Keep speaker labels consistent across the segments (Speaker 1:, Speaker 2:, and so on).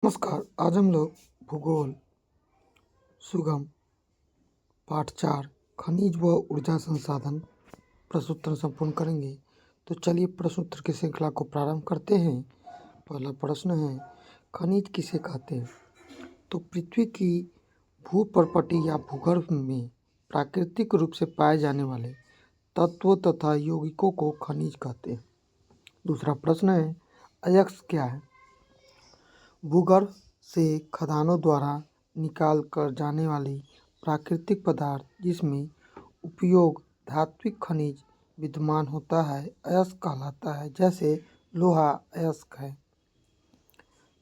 Speaker 1: नमस्कार। आज हम लोग भूगोल सुगम पाठ 4 खनिज व ऊर्जा संसाधन प्रश्नोत्तर संपूर्ण करेंगे। तो चलिए प्रश्नोत्तर की श्रृंखला को प्रारंभ करते हैं। पहला प्रश्न है, खनिज किसे कहते हैं? तो पृथ्वी की भूपर्पटी या भूगर्भ में प्राकृतिक रूप से पाए जाने वाले तत्वों तथा यौगिकों को खनिज कहते हैं। दूसरा प्रश्न है, अयस्क क्या है? भूगर्भ से खदानों द्वारा निकाल कर जाने वाली प्राकृतिक पदार्थ जिसमें उपयोग धात्विक खनिज विद्यमान होता है अयस्क कहलाता है, जैसे लोहा अयस्क है।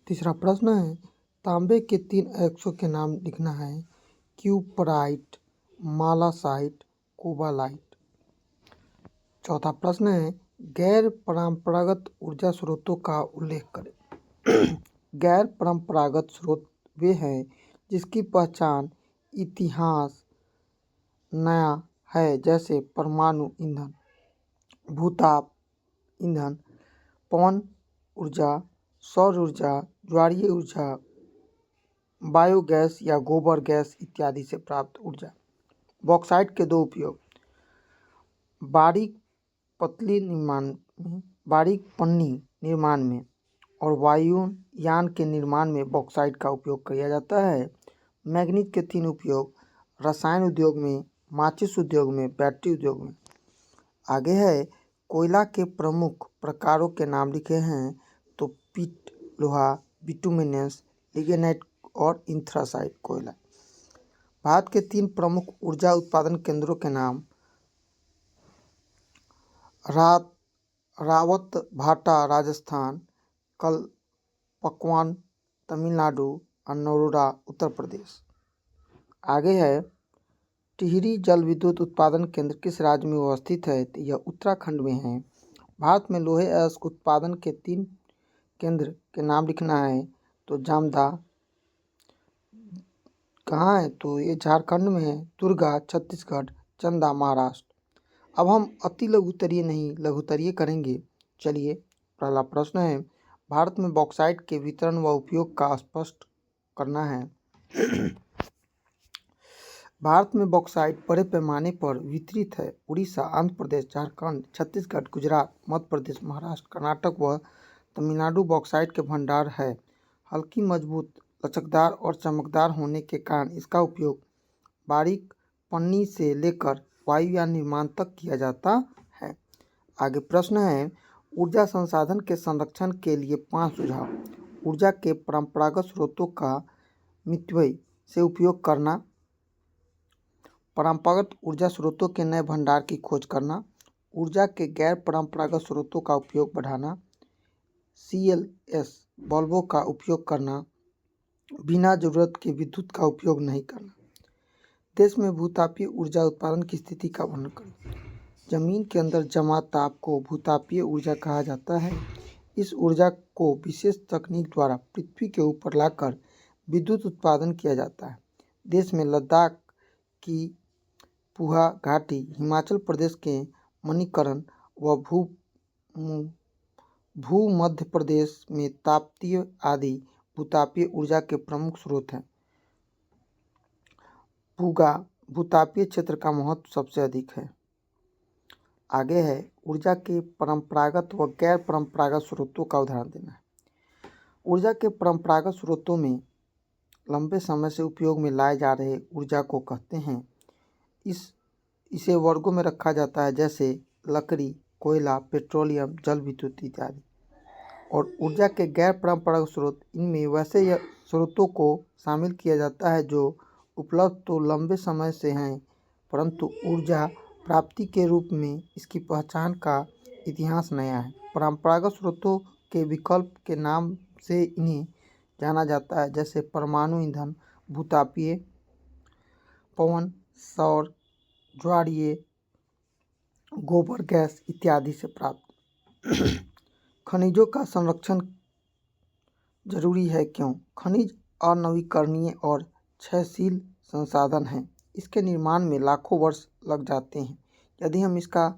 Speaker 1: तीसरा प्रश्न है, तांबे के 3 अयस्कों के नाम लिखना है। क्यूपराइट, मालासाइट, कोबालाइट। चौथा प्रश्न है, गैर परंपरागत ऊर्जा स्रोतों का उल्लेख करें। गैर परंपरागत स्रोत वे हैं जिसकी पहचान इतिहास नया है, जैसे परमाणु ईंधन, भूताप ईंधन, पवन ऊर्जा, सौर ऊर्जा, ज्वारीय ऊर्जा, बायोगैस या गोबर गैस इत्यादि से प्राप्त ऊर्जा। बॉक्साइट के 2 उपयोग। बारीक पन्नी निर्माण में और वायुयान के निर्माण में बॉक्साइट का उपयोग किया जाता है। मैग्नीज के 3 उपयोग। रसायन उद्योग में, माचिस उद्योग में, बैटरी उद्योग में। आगे है, कोयला के प्रमुख प्रकारों के नाम लिखे हैं। तो पीट लोहा, बिटुमिनस, लिग्नाइट और एंथ्रासाइट कोयला। भारत के 3 प्रमुख ऊर्जा उत्पादन केंद्रों के नाम। रावतभाटा राजस्थान, कलपकवान तमिलनाडु और नरोडा उत्तर प्रदेश। आगे है, टिहरी जल विद्युत उत्पादन केंद्र किस राज्य में अवस्थित है? तो यह उत्तराखंड में है। भारत में लोहे अयस्क उत्पादन के 3 केंद्र के नाम लिखना है। तो जामदा कहाँ है? तो ये झारखंड में है। दुर्गा छत्तीसगढ़, चंदा महाराष्ट्र। अब हम अति लघुत्तरीय नहीं लघुत्तरीय करेंगे। चलिए, पहला प्रश्न है, भारत में बॉक्साइट के वितरण व उपयोग का स्पष्ट करना है। भारत में बॉक्साइट बड़े पैमाने पर वितरित है। उड़ीसा, आंध्र प्रदेश, झारखंड, छत्तीसगढ़, गुजरात, मध्य प्रदेश, महाराष्ट्र, कर्नाटक व तमिलनाडु बॉक्साइट के भंडार है। हल्की, मजबूत, लचकदार और चमकदार होने के कारण इसका उपयोग बारीक पन्नी से लेकर वायुयान निर्माण तक किया जाता है। आगे प्रश्न है, ऊर्जा संसाधन के संरक्षण के लिए 5 सुझाव। ऊर्जा के परंपरागत स्रोतों का मितव्यय से उपयोग करना, परंपरागत ऊर्जा स्रोतों के नए भंडार की खोज करना, ऊर्जा के गैर परंपरागत स्रोतों का उपयोग बढ़ाना, CLS बल्बों का उपयोग करना, बिना जरूरत के विद्युत का उपयोग नहीं करना। देश में भूतापीय ऊर्जा उत्पादन की स्थिति का वर्णन करें। जमीन के अंदर जमा ताप को भूतापीय ऊर्जा कहा जाता है। इस ऊर्जा को विशेष तकनीक द्वारा पृथ्वी के ऊपर लाकर विद्युत उत्पादन किया जाता है। देश में लद्दाख की पुहा घाटी, हिमाचल प्रदेश के मणिकरण व भूमध्य प्रदेश में ताप्ती आदि भूतापीय ऊर्जा के प्रमुख स्रोत हैं। भूतापीय क्षेत्र का महत्व सबसे अधिक है। आगे है, ऊर्जा के परंपरागत व गैर परंपरागत स्रोतों का उदाहरण देना है। ऊर्जा के परंपरागत स्रोतों में लंबे समय से उपयोग में लाए जा रहे ऊर्जा को कहते हैं। इसे वर्गों में रखा जाता है, जैसे लकड़ी, कोयला, पेट्रोलियम, जल विद्युत इत्यादि। और ऊर्जा के गैर परंपरागत स्रोत, इनमें वैसे स्रोतों को शामिल किया जाता है जो उपलब्ध तो लंबे समय से हैं, परंतु ऊर्जा प्राप्ति के रूप में इसकी पहचान का इतिहास नया है। परंपरागत स्रोतों के विकल्प के नाम से इन्हें जाना जाता है, जैसे परमाणु ईंधन, भूतापीय, पवन, सौर, ज्वारीय, गोबर गैस इत्यादि से प्राप्त। खनिजों का संरक्षण जरूरी है, क्यों? खनिज अनवीकरणीय और क्षयशील संसाधन हैं। इसके निर्माण में लाखों वर्ष लग जाते हैं। यदि हम इसका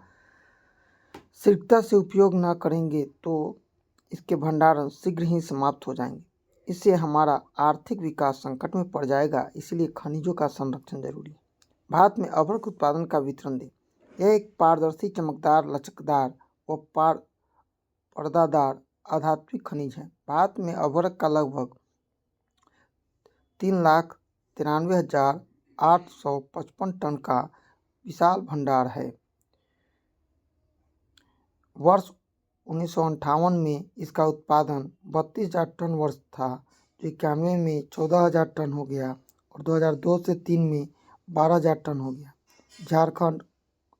Speaker 1: शीघ्रता से उपयोग न करेंगे तो इसके भंडारण शीघ्र ही समाप्त हो जाएंगे। इससे हमारा आर्थिक विकास संकट में पड़ जाएगा, इसलिए खनिजों का संरक्षण जरूरी है। भारत में अभ्रक उत्पादन का वितरण दें। यह एक पारदर्शी, चमकदार, लचकदार व पर्दादार आधात्मिक खनिज है। भारत में अभ्रक का लगभग 3,93,855 टन का विशाल भंडार है। वर्ष 1958 में इसका उत्पादन 32,000 टन वर्ष था, जो 91 में 14,000 टन हो गया और 2002 से 3 में 12,000 टन हो गया। झारखंड,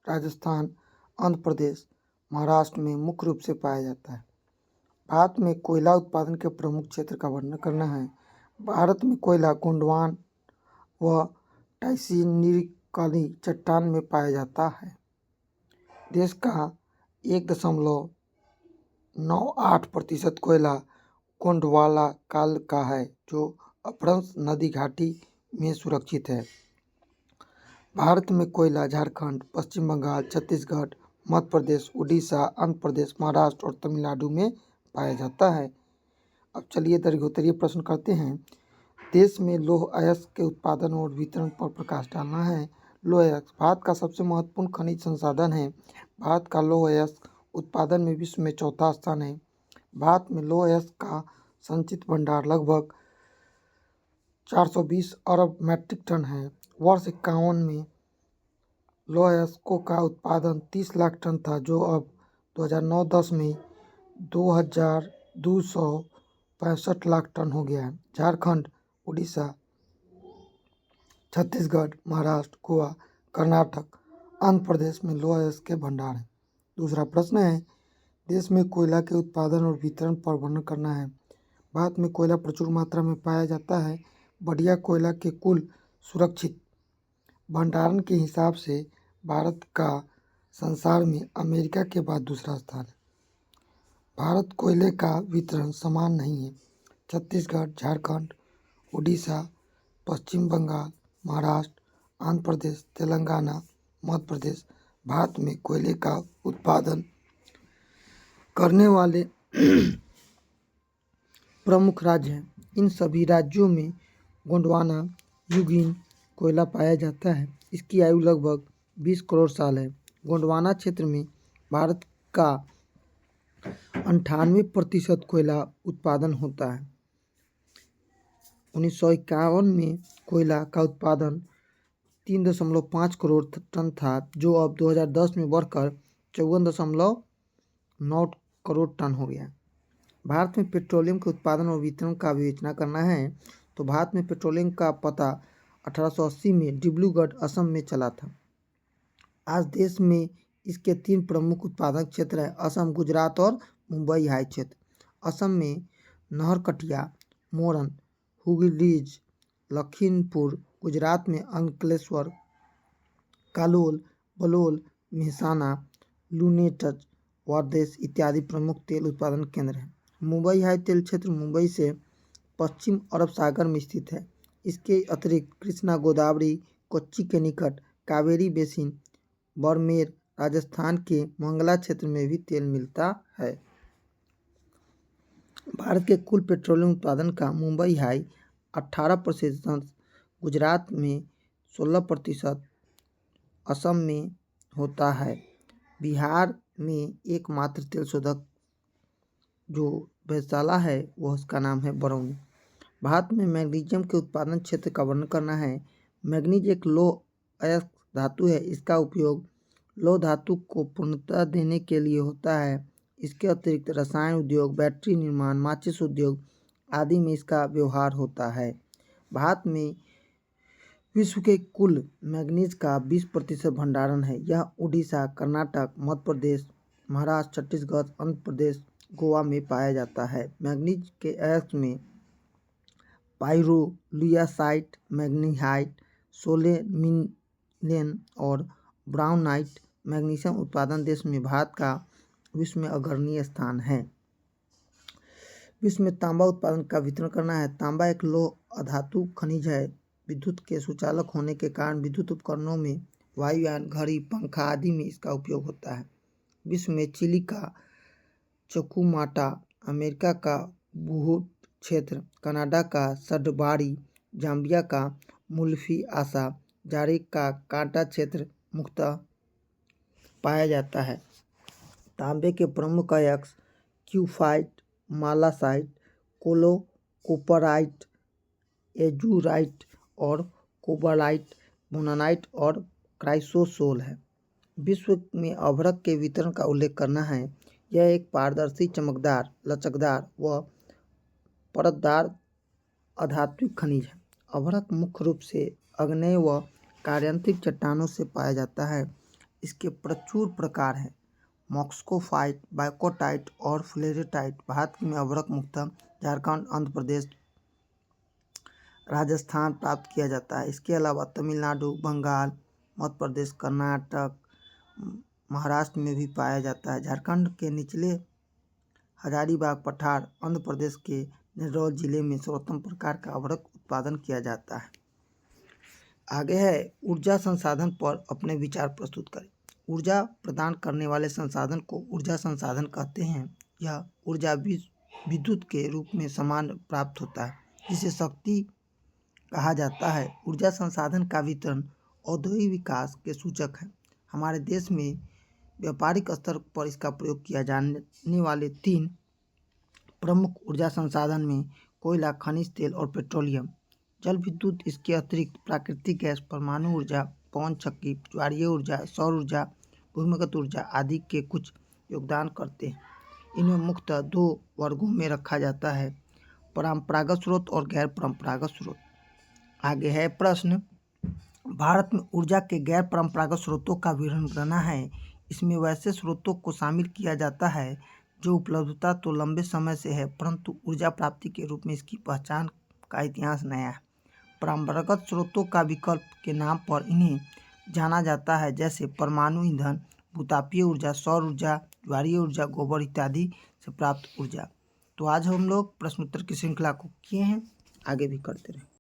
Speaker 1: राजस्थान, आंध्र प्रदेश, महाराष्ट्र में मुख्य रूप से पाया जाता है। भारत में कोयला उत्पादन के प्रमुख क्षेत्र का वर्णन करना है। भारत में कोयला गोंडवाना व टाइसिनिकली चट्टान में पाया जाता है। देश का 1.98% कोयला गोंडवाना काल का है, जो अपभ्रंश नदी घाटी में सुरक्षित है। भारत में कोयला झारखंड, पश्चिम बंगाल, छत्तीसगढ़, मध्य प्रदेश, उड़ीसा, आंध्र प्रदेश, महाराष्ट्र और तमिलनाडु में पाया जाता है। अब चलिए दीर्घोत्तरीय प्रश्न करते हैं। देश में लौह अयस्क के उत्पादन और वितरण पर प्रकाश डालना है। लौह अयस्क भारत का सबसे महत्वपूर्ण खनिज संसाधन है। भारत का लौह अयस्क उत्पादन में विश्व में चौथा स्थान है। भारत में लौह अयस्क का संचित भंडार लगभग 420 अरब मैट्रिक टन है। वर्ष 51 में लौह अयस्कों का उत्पादन 30 लाख टन था, जो अब 2009-10 में 2,265 लाख टन हो गया है। झारखंड, उड़ीसा, छत्तीसगढ़, महाराष्ट्र, गोवा, कर्नाटक, आंध्र प्रदेश में लौह अयस्क के भंडार हैं। दूसरा प्रश्न है, देश में कोयला के उत्पादन और वितरण पर वर्णन करना है। भारत में कोयला प्रचुर मात्रा में पाया जाता है। बढ़िया कोयला के कुल सुरक्षित भंडारण के हिसाब से भारत का संसार में अमेरिका के बाद दूसरा स्थान है। भारत कोयले का वितरण समान नहीं है। छत्तीसगढ़, झारखंड, उड़ीसा, पश्चिम बंगाल, महाराष्ट्र, आंध्र प्रदेश, तेलंगाना, मध्य प्रदेश भारत में कोयले का उत्पादन करने वाले प्रमुख राज्य हैं। इन सभी राज्यों में गोंडवाना युगीन कोयला पाया जाता है। इसकी आयु लगभग 20 करोड़ साल है। गोंडवाना क्षेत्र में भारत का 98% कोयला उत्पादन होता है। 1951 में कोयला का उत्पादन 3.5 करोड़ टन था, जो अब 2010 में बढ़कर 54.9 करोड़ टन हो गया। भारत में पेट्रोलियम के उत्पादन और वितरण का विवेचना करना है तो भारत में पेट्रोलियम का पता 1880 में डिब्रूगढ़, असम में चला था। आज देश में इसके 3 प्रमुख उत्पादक क्षेत्र हैं: असम, गुजरात और मुंबई हाई क्षेत्र। असम में नहरकटिया, मोरन, हुगलीज, लखीमपुर, गुजरात में अंकलेश्वर, कालोल, बलोल, मेहसाना, लूनेटच, वर्देश इत्यादि प्रमुख तेल उत्पादन केंद्र हैं। मुंबई हाई तेल क्षेत्र मुंबई से पश्चिम अरब सागर में स्थित है। इसके अतिरिक्त कृष्णा, गोदावरी, कोच्चि के निकट कावेरी बेसिन, बरमेर, राजस्थान के मंगला क्षेत्र में भी तेल मिलता है। भारत के कुल पेट्रोलियम उत्पादन का मुंबई हाई 18%, गुजरात में 16%, असम में होता है। बिहार में एकमात्र तेल शोधक जो वैशाला है वह उसका नाम है बरौनी। भारत में मैग्नीशियम के उत्पादन क्षेत्र का वर्णन करना है। मैग्नीज एक लौह अयस्क धातु है। इसका उपयोग लौह धातु को पूर्णता देने के लिए होता है। इसके अतिरिक्त रसायन उद्योग, बैटरी निर्माण, माचिस उद्योग आदि में इसका व्यवहार होता है। भारत में विश्व के कुल मैग्नीज का 20% भंडारण है। यह उड़ीसा, कर्नाटक, मध्य प्रदेश, महाराष्ट्र, छत्तीसगढ़, आंध्र प्रदेश, गोवा में पाया जाता है। मैग्नीज के अयस्क में पाइरोलुआसाइट, मैग्नीहाइट, सोलेनिलेन और ब्राउनाइट। मैग्नीशियम उत्पादन देश में भारत का विश्व में अग्रणी स्थान है। विश्व में तांबा उत्पादन का वितरण करना है। तांबा एक लौह अधातु खनिज है। विद्युत के सुचालक होने के कारण विद्युत उपकरणों में, वायुयान, घड़ी, पंखा आदि में इसका उपयोग होता है। विश्व में चिली का चकुमाटा, अमेरिका का बुहुट क्षेत्र, कनाडा का सडबारी, जाम्बिया का मुल्फी आसा, जारिक का कांटा क्षेत्र मुख्यतः पाया जाता है। तांबे के प्रमुख अयस्क क्यूफाइट, मालासाइट, कोपराइट, एजूराइट और कोबालाइट, मोनानाइट और क्राइसोसोल है। विश्व में अभ्रक के वितरण का उल्लेख करना है। यह एक पारदर्शी, चमकदार, लचकदार व परतदार अधात्विक खनिज है। अभ्रक मुख्य रूप से आग्नेय व कार्यांतिक चट्टानों से पाया जाता है। इसके प्रचुर प्रकार हैं। मॉस्कोफाइट, बाइकोटाइट और फ्लेरेटाइट। भारत में अभ्रक मुख्यतः झारखंड, आंध्र प्रदेश, राजस्थान प्राप्त किया जाता है। इसके अलावा तमिलनाडु, बंगाल, मध्य प्रदेश, कर्नाटक, महाराष्ट्र में भी पाया जाता है। झारखंड के निचले हजारीबाग पठार, आंध्र प्रदेश के नेल्लौर जिले में सर्वोत्तम प्रकार का अभ्रक उत्पादन किया जाता है। आगे है ऊर्जा संसाधन पर अपने विचार प्रस्तुत करें। ऊर्जा प्रदान करने वाले संसाधन को ऊर्जा संसाधन कहते हैं। यह ऊर्जा विद्युत के रूप में सामान्य प्राप्त होता है, जिसे शक्ति कहा जाता है। ऊर्जा संसाधन का वितरण औद्योगिक विकास के सूचक है। हमारे देश में व्यापारिक स्तर पर इसका प्रयोग किया जाने वाले 3 प्रमुख ऊर्जा संसाधन में कोयला, खनिज तेल और पेट्रोलियम, जल विद्युत, इसके अतिरिक्त प्राकृतिक गैस, परमाणु ऊर्जा, पवन चक्की, ज्वारीय ऊर्जा, सौर ऊर्जा, भूमिगत ऊर्जा आदि के कुछ योगदान करते हैं। इन्हें मुख्यतः 2 वर्गों में रखा जाता है, परंपरागत स्रोत और गैर परंपरागत स्रोत। आगे है प्रश्न, भारत में ऊर्जा के गैर परंपरागत स्रोतों का विवरण करना है। इसमें वैसे स्रोतों को शामिल किया जाता है जो उपलब्धता तो लंबे समय से है, परंतु ऊर्जा प्राप्ति के रूप में इसकी पहचान का इतिहास नया है। परंपरागत स्रोतों का विकल्प के नाम पर इन्हें जाना जाता है, जैसे परमाणु ईंधन, भूतापीय ऊर्जा, सौर ऊर्जा, ज्वारीय ऊर्जा, गोबर इत्यादि से प्राप्त ऊर्जा। तो आज हम लोग प्रश्नोत्तर की श्रृंखला को किए हैं, आगे भी करते रहें।